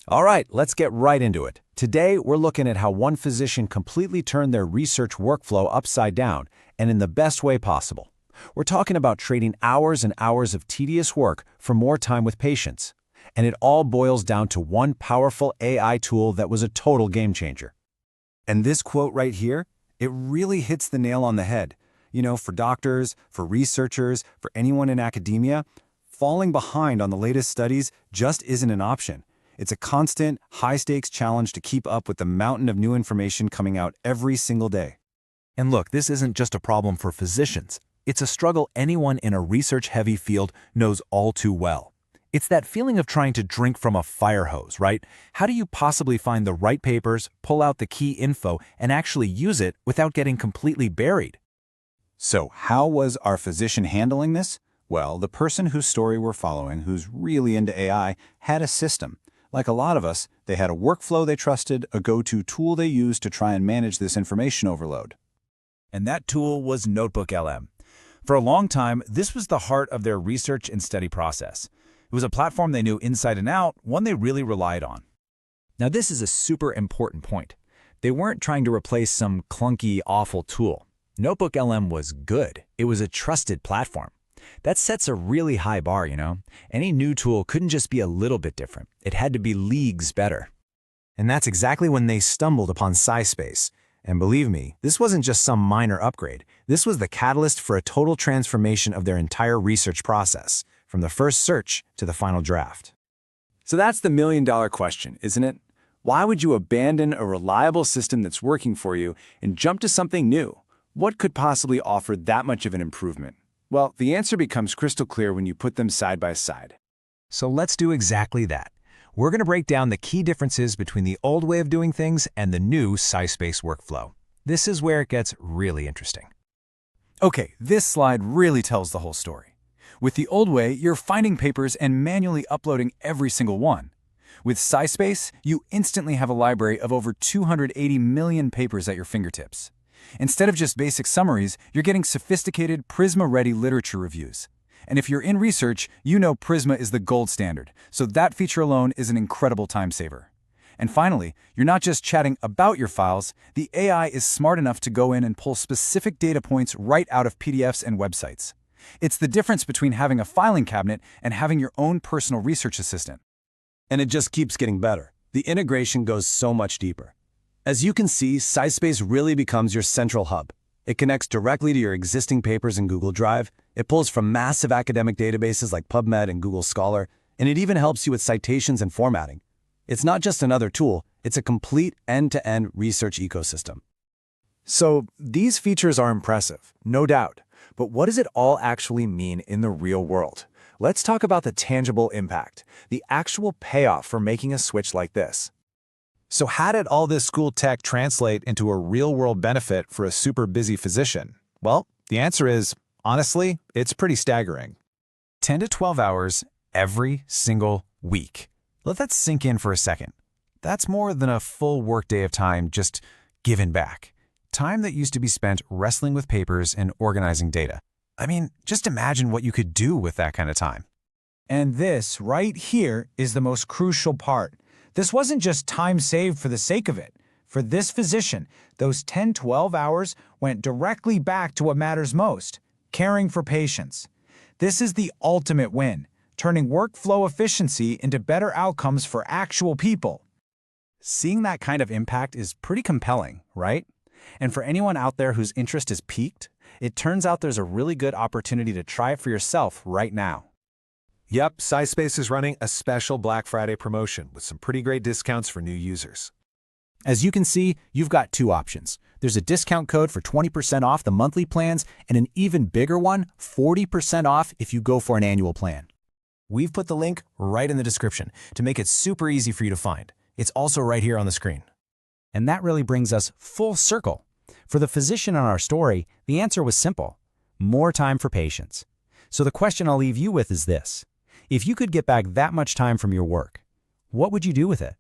All right, let's get right into it. Today, we're looking at how one physician completely turned their research workflow upside down, and in the best way possible. We're talking about trading hours and hours of tedious work for more time with patients. And it all boils down to one powerful AI tool that was a total game changer. And this quote right here, it really hits the nail on the head. You know, for doctors, for researchers, for anyone in academia, falling behind on the latest studies just isn't an option. It's a constant, high-stakes challenge to keep up with the mountain of new information coming out every single day. And look, this isn't just a problem for physicians. It's a struggle anyone in a research-heavy field knows all too well. It's that feeling of trying to drink from a fire hose, right? How do you possibly find the right papers, pull out the key info, and actually use it without getting completely buried? So how was our physician handling this? Well, the person whose story we're following, who's really into AI, had a system. Like a lot of us, they had a workflow they trusted, a go-to tool they used to try and manage this information overload. And that tool was NotebookLM. For a long time, this was the heart of their research and study process. It was a platform they knew inside and out, one they really relied on. Now this is a super important point. They weren't trying to replace some clunky, awful tool. NotebookLM was good. It was a trusted platform. That sets a really high bar, you know? Any new tool couldn't just be a little bit different. It had to be leagues better. And that's exactly when they stumbled upon SciSpace. And believe me, this wasn't just some minor upgrade. This was the catalyst for a total transformation of their entire research process, from the first search to the final draft. So that's the million-dollar question, isn't it? Why would you abandon a reliable system that's working for you and jump to something new? What could possibly offer that much of an improvement? Well, the answer becomes crystal clear when you put them side by side. So let's do exactly that. We're going to break down the key differences between the old way of doing things and the new SciSpace workflow. This is where it gets really interesting. Okay, this slide really tells the whole story. With the old way, you're finding papers and manually uploading every single one. With SciSpace, you instantly have a library of over 280 million papers at your fingertips. Instead of just basic summaries, you're getting sophisticated Prisma-ready literature reviews. And if you're in research, you know Prisma is the gold standard, so that feature alone is an incredible time saver. And finally, you're not just chatting about your files, the AI is smart enough to go in and pull specific data points right out of PDFs and websites. It's the difference between having a filing cabinet and having your own personal research assistant. And it just keeps getting better. The integration goes so much deeper. As you can see, SciSpace really becomes your central hub. It connects directly to your existing papers in Google Drive, it pulls from massive academic databases like PubMed and Google Scholar, and it even helps you with citations and formatting. It's not just another tool, it's a complete end-to-end research ecosystem. So these features are impressive, no doubt, but what does it all actually mean in the real world? Let's talk about the tangible impact, the actual payoff for making a switch like this. So how did all this school tech translate into a real-world benefit for a super busy physician? Well, the answer is, honestly, it's pretty staggering. 10 to 12 hours every single week. Let that sink in for a second. That's more than a full workday of time just given back. Time that used to be spent wrestling with papers and organizing data. I mean, just imagine what you could do with that kind of time. And this right here is the most crucial part. This wasn't just time saved for the sake of it. For this physician, those 10-12 hours went directly back to what matters most, caring for patients. This is the ultimate win, turning workflow efficiency into better outcomes for actual people. Seeing that kind of impact is pretty compelling, right? And for anyone out there whose interest is piqued, it turns out there's a really good opportunity to try it for yourself right now. Yep, SciSpace is running a special Black Friday promotion with some pretty great discounts for new users. As you can see, you've got two options. There's a discount code for 20% off the monthly plans and an even bigger one, 40% off if you go for an annual plan. We've put the link right in the description to make it super easy for you to find. It's also right here on the screen. And that really brings us full circle. For the physician on our story, the answer was simple: more time for patients. So the question I'll leave you with is this: if you could get back that much time from your work, what would you do with it?